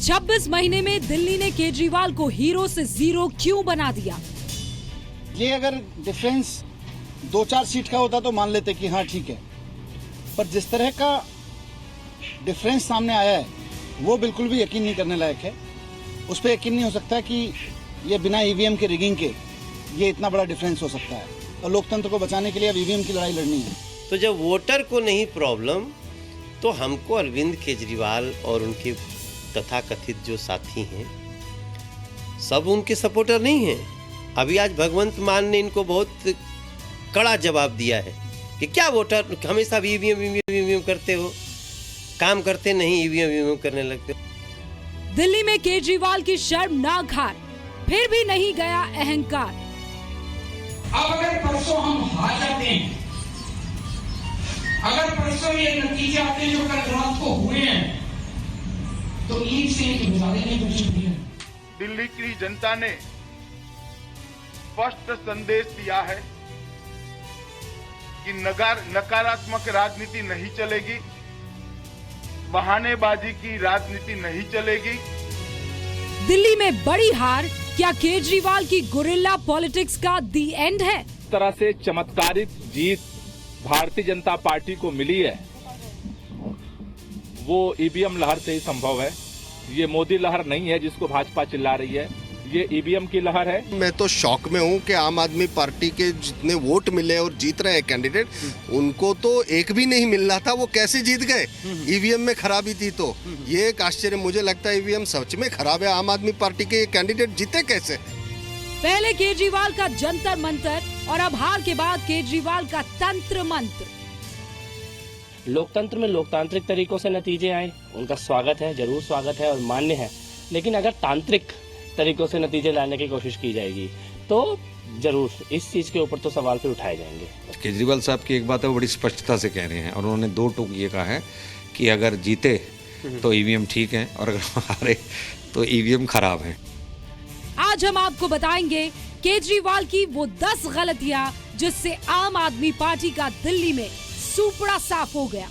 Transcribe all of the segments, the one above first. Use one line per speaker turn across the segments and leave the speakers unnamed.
26 महीने में दिल्ली ने केजरीवाल को हीरो से जीरो क्यों बना दिया?
ये अगर डिफरेंस 2-4 सीट का होता तो मान लेते कि हाँ ठीक है, पर जिस तरह का डिफरेंस सामने आया है वो बिल्कुल भी यकीन नहीं करने लायक है। उस पर यकीन नहीं हो सकता कि ये बिना ईवीएम के रिगिंग के ये इतना बड़ा डिफरेंस हो सकता है। और लोकतंत्र को बचाने के लिए अब ईवीएम की लड़ाई लड़नी है।
तो जब वोटर को नहीं प्रॉब्लम, तो हमको अरविंद केजरीवाल और उनके तथाकथित जो साथी हैं सब उनके सपोर्टर नहीं हैं। अभी आज भगवंत मान ने इनको बहुत कड़ा जवाब दिया है कि क्या वोटर हमेशा ईवीएम करते हो, काम करते नहीं, ईवीएम करने लगते हो।
दिल्ली में केजरीवाल की शर्मनाक हार, फिर भी नहीं गया अहंकार।
अब अगर परसों हम हार जाते हैं, अगर परसों ये नतीजे आते हैं जो कल रात को हुए हैं, तो ईद से एक गुजारे नहीं कुछ भी है।
दिल्ली की जनता ने स्पष्ट संदेश दिया है कि नकारात्मक राजनीति नहीं चलेगी, बहानेबाजी की राजनीति नहीं चलेगी।
दिल्ली में बड़ी हार, क्या केजरीवाल की गुरिल्ला पॉलिटिक्स का दी एंड है?
इस तरह से चमत्कारिक जीत भारतीय जनता पार्टी को मिली है वो ईवीएम लहर से ही संभव है। ये मोदी लहर नहीं है जिसको भाजपा चिल्ला रही है, ये ईवीएम की लहर है।
मैं तो शॉक में हूं कि आम आदमी पार्टी के जितने वोट मिले और जीत रहे हैं कैंडिडेट, उनको तो एक भी नहीं मिल रहा था, वो कैसे जीत गए? ईवीएम में खराबी थी। तो ये एक आश्चर्य, मुझे लगता है ईवीएम सच में खराब है। आम आदमी पार्टी के कैंडिडेट जीते कैसे?
पहले केजरीवाल का जंतर मंतर और अब हार के बाद केजरीवाल का तंत्र मंत्र।
लोकतंत्र में लोकतांत्रिक तरीकों से नतीजे आए, उनका स्वागत है, जरूर स्वागत है और मान्य है। लेकिन अगर तांत्रिक तरीकों से नतीजे लाने की कोशिश की जाएगी तो जरूर इस चीज के ऊपर तो सवाल फिर उठाए जाएंगे।
केजरीवाल साहब की एक बात है, वो बड़ी स्पष्टता से कह रहे हैं और उन्होंने 2 टूक ये कहा है कि अगर जीते तो ईवीएम ठीक है और अगर हारे तो ईवीएम खराब है।
आज हम आपको बताएंगे केजरीवाल की वो 10 गलतियां जिससे आम आदमी पार्टी का दिल्ली में सूपड़ा साफ हो गया।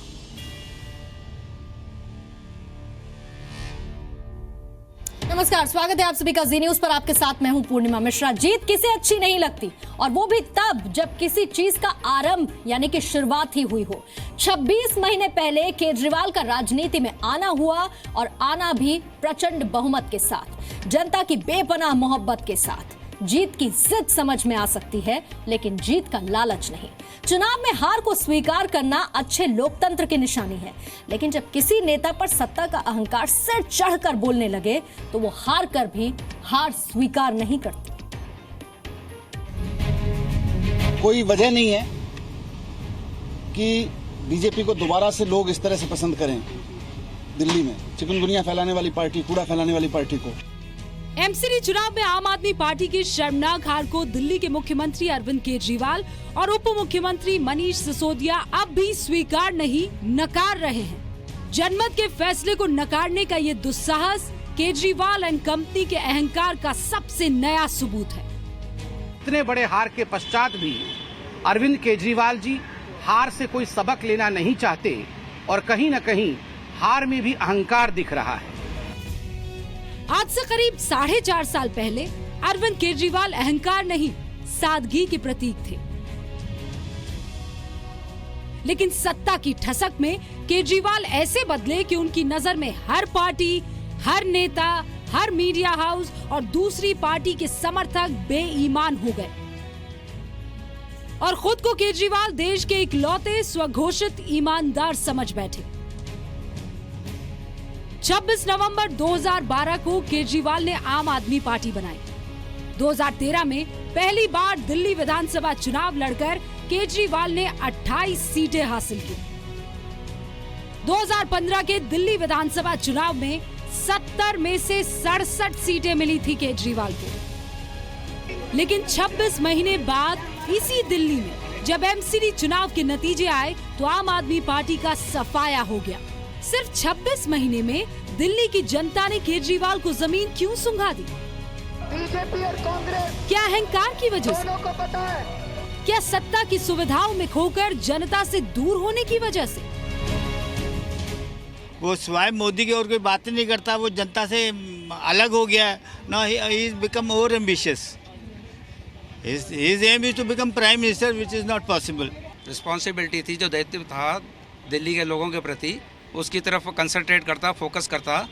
नमस्कार, स्वागत है आप सभी का जी न्यूज पर। आपके साथ मैं हूं पूर्णिमा मिश्रा। जीत किसे अच्छी नहीं लगती, और वो भी तब जब किसी चीज का आरंभ यानी कि शुरुआत ही हुई हो। 26 महीने पहले केजरीवाल का राजनीति में आना हुआ, और आना भी प्रचंड बहुमत के साथ, जनता की बेपनाह मोहब्बत के साथ। जीत की जिद समझ में आ सकती है, लेकिन जीत का लालच नहीं। चुनाव में हार को स्वीकार करना अच्छे लोकतंत्र की निशानी है, लेकिन जब किसी नेता पर सत्ता का अहंकार सिर चढ़कर बोलने लगे तो वो हार कर भी हार स्वीकार नहीं करते।
कोई वजह नहीं है कि बीजेपी को दोबारा से लोग इस तरह से पसंद करें। दिल्ली में चिकनगुनिया फैलाने वाली पार्टी, कूड़ा फैलाने वाली पार्टी को।
एमसीडी चुनाव में आम आदमी पार्टी की शर्मनाक हार को दिल्ली के मुख्यमंत्री अरविंद केजरीवाल और उप मुख्यमंत्री मनीष सिसोदिया अब भी स्वीकार नहीं, नकार रहे हैं। जनमत के फैसले को नकारने का ये दुस्साहस केजरीवाल एंड कंपनी के अहंकार का सबसे नया सबूत है।
इतने बड़े हार के पश्चात भी अरविंद केजरीवाल जी हार से कोई सबक लेना नहीं चाहते, और कहीं न कहीं हार में भी अहंकार दिख रहा है।
आज से करीब 4.5 साल पहले अरविंद केजरीवाल अहंकार नहीं, सादगी के प्रतीक थे। लेकिन सत्ता की ठसक में केजरीवाल ऐसे बदले कि उनकी नजर में हर पार्टी, हर नेता, हर मीडिया हाउस और दूसरी पार्टी के समर्थक बेईमान हो गए, और खुद को केजरीवाल देश के इकलौते स्वघोषित ईमानदार समझ बैठे। 26 नवंबर 2012 को केजरीवाल ने आम आदमी पार्टी बनाई। 2013 में पहली बार दिल्ली विधानसभा चुनाव लड़कर केजरीवाल ने 28 सीटें हासिल की। 2015 के दिल्ली विधानसभा चुनाव में 70 में से 67 सीटें मिली थी केजरीवाल को। लेकिन 26 महीने बाद इसी दिल्ली में जब एमसीडी चुनाव के नतीजे आए तो आम आदमी पार्टी का सफाया हो गया। सिर्फ 26 महीने में दिल्ली की जनता ने केजरीवाल को जमीन क्यों सुंघा दी?
बीजेपी और कांग्रेस
क्या अहंकार की वजह से?
दोनों को पता है।
क्या सत्ता की सुविधाओं में खोकर जनता से दूर होने की वजह से?
वो सिवाय मोदी की और कोई बात ही नहीं करता, वो जनता से अलग हो गया है ना। He is become over ambitious, his aim is to become prime minister which is not possible.
Responsibility थी, जो दायित्व था दिल्ली के लोगों के प्रति, उसकी तरफ कंसंट्रेट करता, फोकस करता,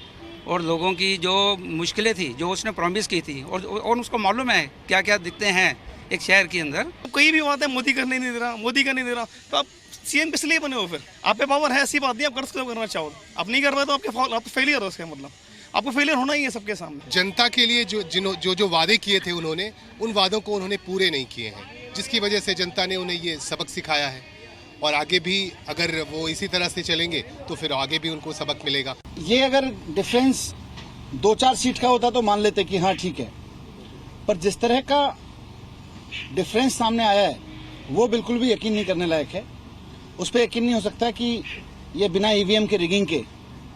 और लोगों की जो मुश्किलें थी जो उसने प्रॉमिस की थी, और उसको मालूम है क्या क्या दिखते हैं एक शहर के अंदर।
कोई भी बात है मोदी करने नहीं दे रहा, मोदी का नहीं दे रहा, तो आप सीएम किस लिए बने हो? फिर आप पे पावर है, ऐसी बात नहीं, आप कर करना चाहो, आप नहीं कर रहे तो आप फेलियर हो। उसका मतलब आपको फेलियर होना ही है सबके सामने।
जनता के लिए जो वादे किए थे उन्होंने, उन वादों को उन्होंने पूरे नहीं किए हैं, जिसकी वजह से जनता ने उन्हें ये सबक सिखाया है। और आगे भी अगर वो इसी तरह से चलेंगे तो फिर आगे भी उनको सबक मिलेगा।
ये अगर डिफरेंस 2-4 सीट का होता तो मान लेते कि हाँ ठीक है, पर जिस तरह का डिफरेंस सामने आया है वो बिल्कुल भी यकीन नहीं करने लायक है। उस पर यकीन नहीं हो सकता कि ये बिना ईवीएम के रिगिंग के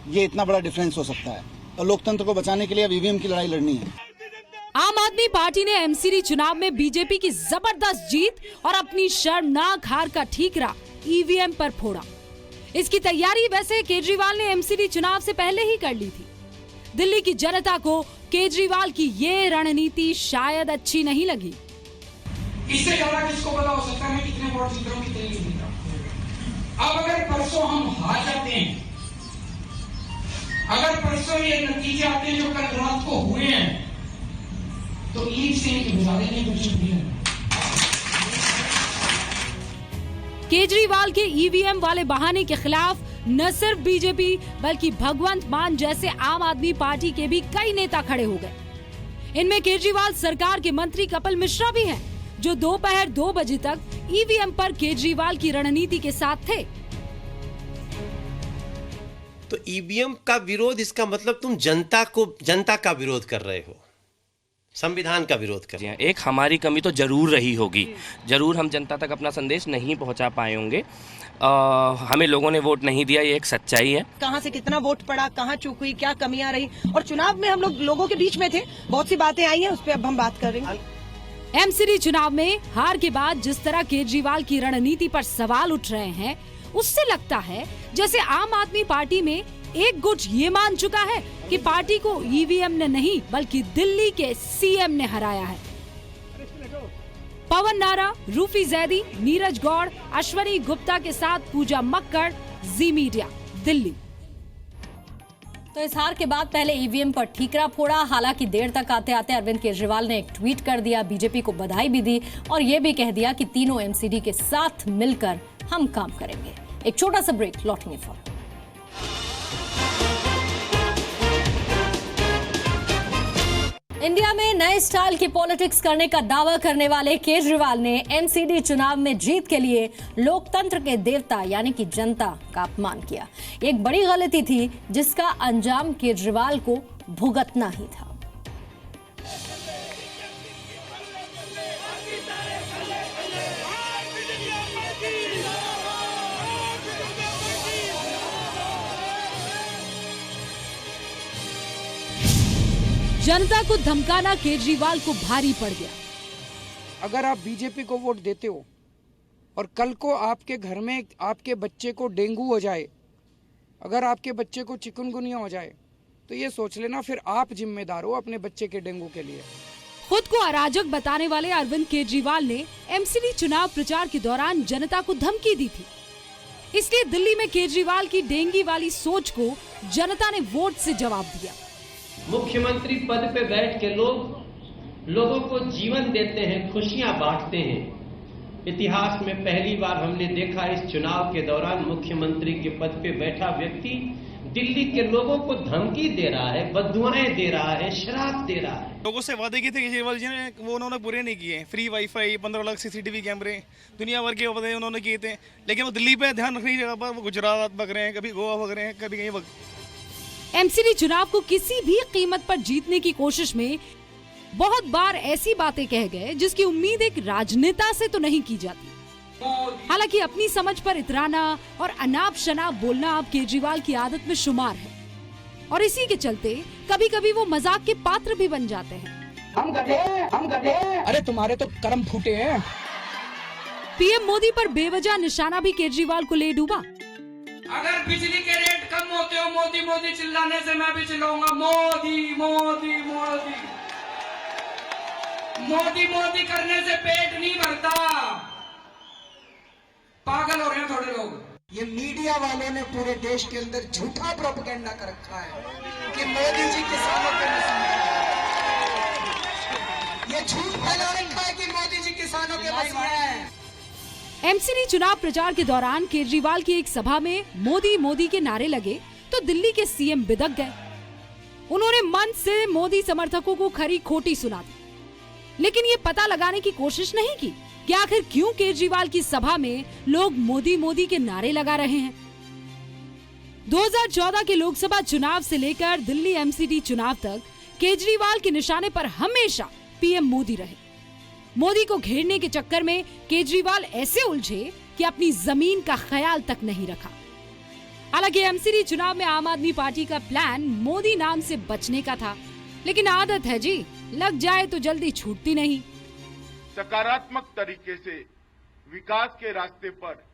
ये इतना बड़ा डिफरेंस हो सकता है। और लोकतंत्र को बचाने के लिए अब ईवीएम की लड़ाई लड़नी है।
आम आदमी पार्टी ने एमसीडी चुनाव में बीजेपी की जबरदस्त जीत और अपनी शर्मनाक हार का ठीकरा ईवीएम पर फोड़ा। इसकी तैयारी वैसे केजरीवाल ने एमसीडी चुनाव से पहले ही कर ली थी। दिल्ली की जनता को केजरीवाल की ये रणनीति शायद अच्छी नहीं लगी।
इससे ज्यादा किसको पता हो सकता है मैं कितने वोट जीत रहा हूं, कितने नहीं जीत रहा हूं। अब अगर परसों हम हार जाते हैं, अगर परसों ये नतीजे आते हैं जो कल रात को हुए हैं, तो ईद से ही गुजारे नहीं कुछ भी है।
केजरीवाल के ईवीएम वाले बहाने के खिलाफ न सिर्फ बीजेपी बल्कि भगवंत मान जैसे आम आदमी पार्टी के भी कई नेता खड़े हो गए। इनमें केजरीवाल सरकार के मंत्री कपिल मिश्रा भी हैं, जो दोपहर 2 बजे तक ईवीएम पर केजरीवाल की रणनीति के साथ थे।
तो ईवीएम का विरोध, इसका मतलब तुम जनता का विरोध कर रहे हो, संविधान का विरोध कर रहे हो।
एक हमारी कमी तो जरूर रही होगी, जरूर हम जनता तक अपना संदेश नहीं पहुंचा पाए होंगे। हमें लोगों ने वोट नहीं दिया, ये एक सच्चाई है।
कहां से कितना वोट पड़ा, कहां चूक हुई, क्या कमियां रही, और चुनाव में हम लोगों के बीच में थे, बहुत सी बातें आई हैं, उस पर अब हम बात कर रहे हैं।
एमसीडी चुनाव में हार के बाद जिस तरह केजरीवाल की रणनीति पर सवाल उठ रहे हैं, उससे लगता है जैसे आम आदमी पार्टी में एक गुट ये मान चुका है कि पार्टी को ईवीएम ने नहीं बल्कि दिल्ली के सीएम ने हराया है। पवन नारा, रूफी जैदी, नीरज गौड़, अश्वनी गुप्ता के साथ पूजा मक्कड़, जी मीडिया, दिल्ली।
तो इस हार के बाद पहले ईवीएम पर ठीकरा फोड़ा। हालांकि देर तक आते आते अरविंद केजरीवाल ने एक ट्वीट कर दिया, बीजेपी को बधाई भी दी और ये भी कह दिया कि तीनों एमसीडी के साथ मिलकर हम काम करेंगे। एक छोटा सा ब्रेक, लौटेंगे फौरन। इंडिया में नए स्टाइल की पॉलिटिक्स करने का दावा करने वाले केजरीवाल ने एमसीडी चुनाव में जीत के लिए लोकतंत्र के देवता यानी कि जनता का अपमान किया। एक बड़ी गलती थी जिसका अंजाम केजरीवाल को भुगतना ही था।
जनता को धमकाना केजरीवाल को भारी पड़ गया।
अगर आप बीजेपी को वोट देते हो और कल को आपके घर में आपके बच्चे को डेंगू हो जाए, अगर आपके बच्चे को चिकनगुनिया हो जाए, तो ये सोच लेना फिर आप जिम्मेदार हो अपने बच्चे के डेंगू के लिए।
खुद को अराजक बताने वाले अरविंद केजरीवाल ने एमसीडी चुनाव प्रचार के दौरान जनता को धमकी दी थी। इसलिए दिल्ली में केजरीवाल की डेंगी वाली सोच को जनता ने वोट से जवाब दिया।
मुख्यमंत्री पद पे बैठ के लोगों को जीवन देते हैं, खुशियां बांटते हैं। इतिहास में पहली बार हमने देखा इस चुनाव के दौरान मुख्यमंत्री के पद पे बैठा व्यक्ति दिल्ली के लोगों को धमकी दे रहा है, बददुआएं दे रहा है, शराब दे रहा है।
लोगों से वादे किए थे केजरीवाल जी ने, वो उन्होंने पूरे नहीं किए। फ्री वाईफाई, 15 लाख सीसीटीवी कैमरे, दुनिया भर के वादे उन्होंने किए थे, लेकिन वो दिल्ली पे ध्यान रखने की जगह पर वो गुजरात भग रहे हैं, कभी गोवा भग रहे हैं, कभी कहीं भग।
एमसीडी चुनाव को किसी भी कीमत पर जीतने की कोशिश में बहुत बार ऐसी बातें कह गए जिसकी उम्मीद एक राजनेता से तो नहीं की जाती। हालांकि अपनी समझ पर इतराना और अनाप शनाप बोलना अब केजरीवाल की आदत में शुमार है और इसी के चलते कभी कभी वो मजाक के पात्र भी बन जाते हैं।
हम गधे, अरे तुम्हारे तो कर्म फूटे हैं।
पीएम मोदी पर बेवजह निशाना भी केजरीवाल को ले डूबा।
अगर बिजली के रेट कम होते हो मोदी मोदी चिल्लाने से मैं भी चिल्लाऊंगा मोदी मोदी मोदी। मोदी मोदी करने से पेट नहीं भरता, पागल हो रहे हैं थोड़े लोग।
ये मीडिया वालों ने पूरे देश के अंदर झूठा प्रोपेगेंडा कर रखा है कि मोदी जी किसानों के मसले, ये झूठ फैला रखा है कि मोदी जी किसानों के मसले हैं।
एमसीडी चुनाव प्रचार के दौरान केजरीवाल की एक सभा में मोदी मोदी के नारे लगे तो दिल्ली के सीएम बिदक गए। उन्होंने मंच से मोदी समर्थकों को खरी खोटी सुना दी, लेकिन ये पता लगाने की कोशिश नहीं की कि आखिर क्यों केजरीवाल की सभा में लोग मोदी मोदी के नारे लगा रहे हैं। 2014 के लोकसभा चुनाव से लेकर दिल्ली एमसीडी चुनाव तक केजरीवाल के निशाने पर हमेशा पीएम मोदी रहे। मोदी को घेरने के चक्कर में केजरीवाल ऐसे उलझे कि अपनी जमीन का ख्याल तक नहीं रखा। हालांकि एमसीडी चुनाव में आम आदमी पार्टी का प्लान मोदी नाम से बचने का था, लेकिन आदत है जी, लग जाए तो जल्दी छूटती नहीं।
सकारात्मक तरीके से विकास के रास्ते पर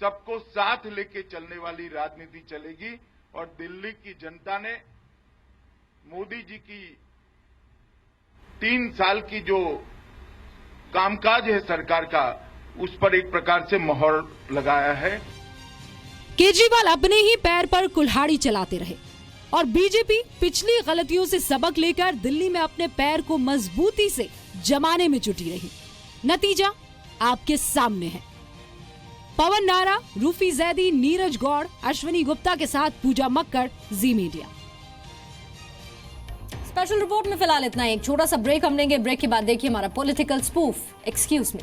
सबको साथ लेके चलने वाली राजनीति चलेगी और दिल्ली की जनता ने मोदी जी की 3 साल की जो कामकाज है सरकार का, उस पर एक प्रकार से मोहर लगाया है।
केजरीवाल अपने ही पैर पर कुल्हाड़ी चलाते रहे और बीजेपी पिछली गलतियों से सबक लेकर दिल्ली में अपने पैर को मजबूती से जमाने में जुटी रही। नतीजा आपके सामने है। पवन नारा, रूफी जैदी, नीरज गौड़, अश्विनी गुप्ता के साथ पूजा मक्कड़, जी मीडिया।
स्पेशल रिपोर्ट में फिलहाल इतना ही। एक छोटा सा ब्रेक हम लेंगे। ब्रेक के बाद देखिए हमारा पॉलिटिकल स्पूफ एक्सक्यूज मी।